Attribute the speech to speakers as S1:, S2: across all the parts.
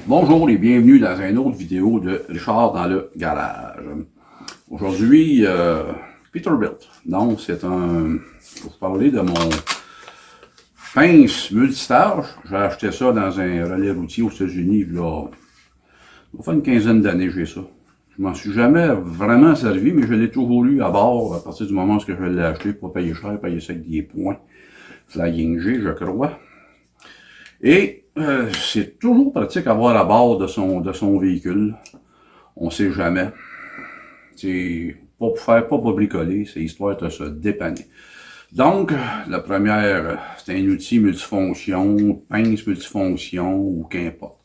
S1: Bonjour et bienvenue dans une autre vidéo de Richard dans le garage. Aujourd'hui, Peterbilt. Donc, c'est un... Je vais vous parler de mon pince multitâche. J'ai acheté ça dans un relais routier aux États-Unis, là. Ça fait une quinzaine d'années que j'ai ça. Je m'en suis jamais vraiment servi, mais je l'ai toujours eu à bord à partir du moment où je l'ai acheté pour payer cher, payer ça avec des points Flying G, je crois. Et c'est toujours pratique à avoir à bord de son véhicule. On ne sait jamais. C'est pas pour faire, pas pour bricoler, c'est histoire de se dépanner. Donc, la première, c'est un outil multifonction, pince multifonction ou qu'importe.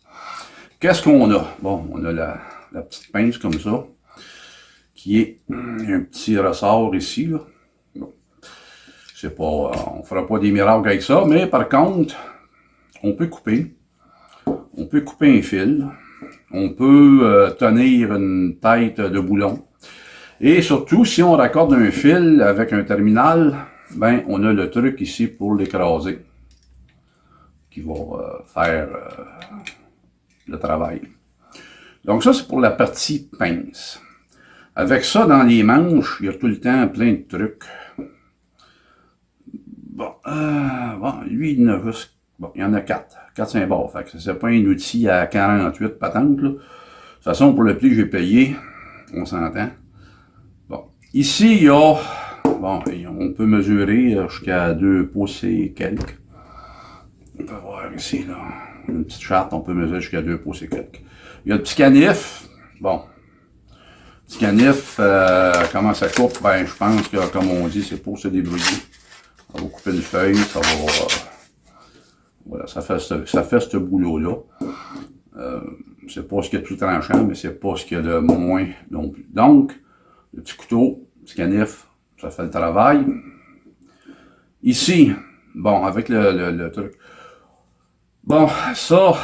S1: Qu'est-ce qu'on a? Bon, on a la petite pince comme ça, qui est un petit ressort ici, là. Bon, c'est pas, on fera pas des miracles avec ça, mais par contre, on peut couper un fil, on peut tenir une tête de boulon, et surtout, si on raccorde un fil avec un terminal, ben, on a le truc ici pour l'écraser, qui va faire le travail. Donc ça, c'est pour la partie pince. Avec ça, dans les manches, il y a tout le temps plein de trucs. Bon, lui, il y en a juste... Bon, il y en a 4 symboles. Fait que c'est pas un outil à 48 patentes, là. De toute façon, pour le prix que j'ai payé, on s'entend. Bon, ici, il y a... Bon, on peut mesurer jusqu'à 2 pouces et quelques. On peut voir ici, là, une petite charte, on peut mesurer jusqu'à 2 pouces et quelques. Il y a le petit canif. Bon, petit canif, comment ça coupe? Ben, je pense que, comme on dit, c'est pour se débrouiller. On va couper une feuille, ça va... voilà, ça fait ce boulot-là. C'est pas ce qu'il y a de plus tranchant, mais c'est pas ce qu'il y a de moins non plus. Donc, le petit couteau, le petit canif, ça fait le travail. Ici, bon, avec le truc. Bon, ça,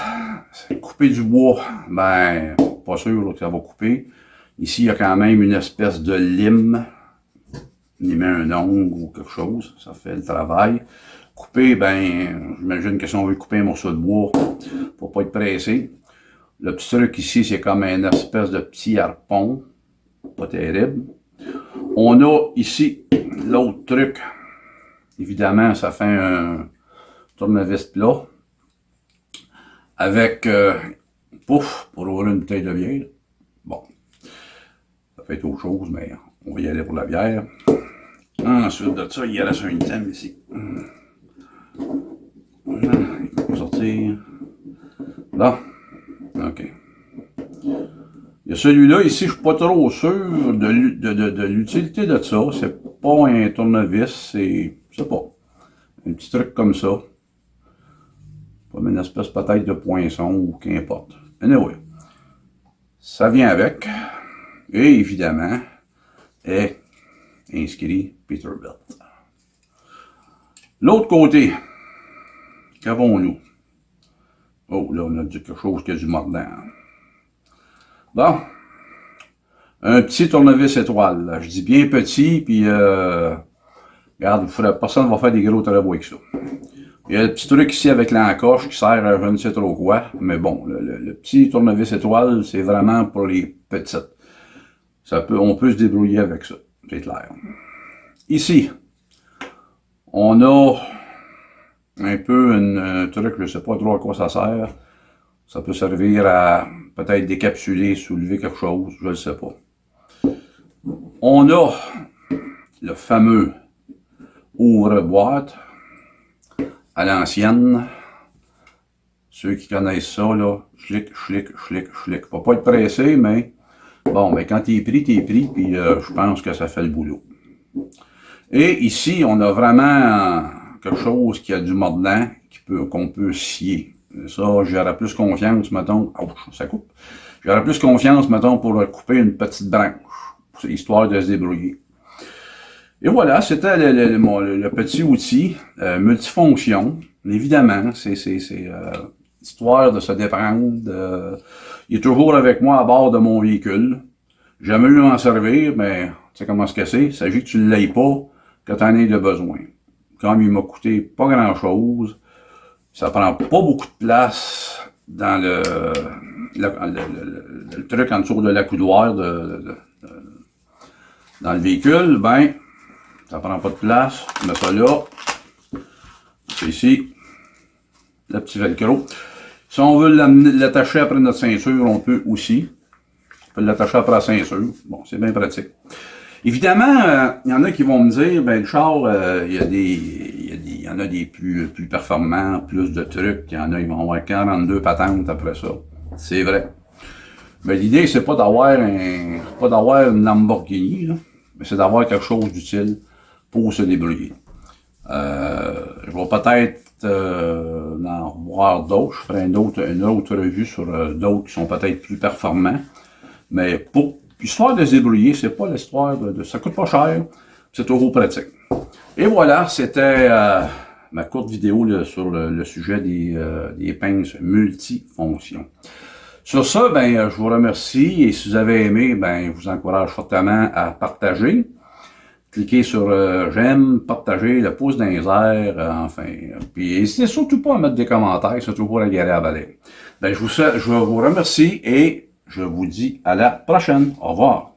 S1: c'est couper du bois. Ben, pas sûr là, que ça va couper. Ici, il y a quand même une espèce de lime. On y met un ongle ou quelque chose, ça fait le travail. Couper, ben, j'imagine que si on veut couper un morceau de bois, faut pas être pressé. Le petit truc ici, c'est comme une espèce de petit harpon, pas terrible. On a ici l'autre truc. Évidemment, ça fait un tournevis plat avec pouf pour ouvrir une bouteille de bière. Bon, ça fait autre chose, mais on va y aller pour la bière. Ensuite de ça, il reste un item ici. Il va sortir. Là. OK. Il y a celui-là, ici, je suis pas trop sûr de l'utilité de ça. C'est pas un tournevis, c'est, je sais pas, un petit truc comme ça. Comme une espèce peut-être de poinçon ou qu'importe. Anyway, ça vient avec. Et évidemment, est inscrit Peterbilt. L'autre côté, qu'avons-nous? Oh, là, on a quelque chose qui a du mordant. Bon, un petit tournevis étoile. Là. Je dis bien petit, puis regarde, personne ne va faire des gros travaux avec ça. Il y a le petit truc ici avec l'encoche qui sert à je ne sais trop quoi, mais bon, le petit tournevis étoile, c'est vraiment pour les petites. On peut se débrouiller avec ça, c'est clair. Ici, on a un peu un truc, je ne sais pas trop à quoi ça sert. Ça peut servir à peut-être décapsuler, soulever quelque chose, je ne sais pas. On a le fameux ouvre-boîte à l'ancienne. Ceux qui connaissent ça, là, chlic, chlic, chlic, chlic. Faut pas être pressé, mais bon, ben quand t'es pris, puis je pense que ça fait le boulot. Et ici, on a vraiment quelque chose qui a du mordant, qu'on peut scier. Ça, j'aurais plus confiance, mettons, ouch, ça coupe. J'aurais plus confiance, mettons, pour couper une petite branche, histoire de se débrouiller. Et voilà, c'était le petit outil multifonction. Évidemment, c'est histoire de se déprendre. Il est toujours avec moi à bord de mon véhicule. J'ai jamais eu à m'en servir, mais tu sais comment se casser. Il s'agit que tu ne l'aies pas, que tu en aies de besoin. Comme il m'a coûté pas grand-chose, ça prend pas beaucoup de place dans le truc en dessous de l'accoudoir dans le véhicule, ben, ça prend pas de place. On met ça là. C'est ici. Le petit velcro. Si on veut l'attacher après notre ceinture, on peut aussi. On peut l'attacher après la ceinture. Bon, c'est bien pratique. Évidemment, il y en a qui vont me dire, ben le char, il y en a des plus performants, plus de trucs. Il y en a, ils vont avoir 42 patentes après ça. C'est vrai. Mais l'idée, c'est pas d'avoir une Lamborghini, là, mais c'est d'avoir quelque chose d'utile pour se débrouiller. Je vais peut-être en voir d'autres. Je ferai une autre revue sur d'autres qui sont peut-être plus performants. Mais pour l'histoire de se débrouiller, c'est pas l'histoire ça coûte pas cher, c'est toujours pratique. Et voilà, c'était ma courte vidéo là, sur le sujet des pinces multifonctions. Sur ça, ben, je vous remercie et si vous avez aimé, ben, je vous encourage fortement à partager. Cliquez sur j'aime, partagez, le pouce dans les airs, enfin. Puis n'hésitez surtout pas à mettre des commentaires, c'est toujours agréable à lire. Ben, je vous remercie et je vous dis à la prochaine. Au revoir.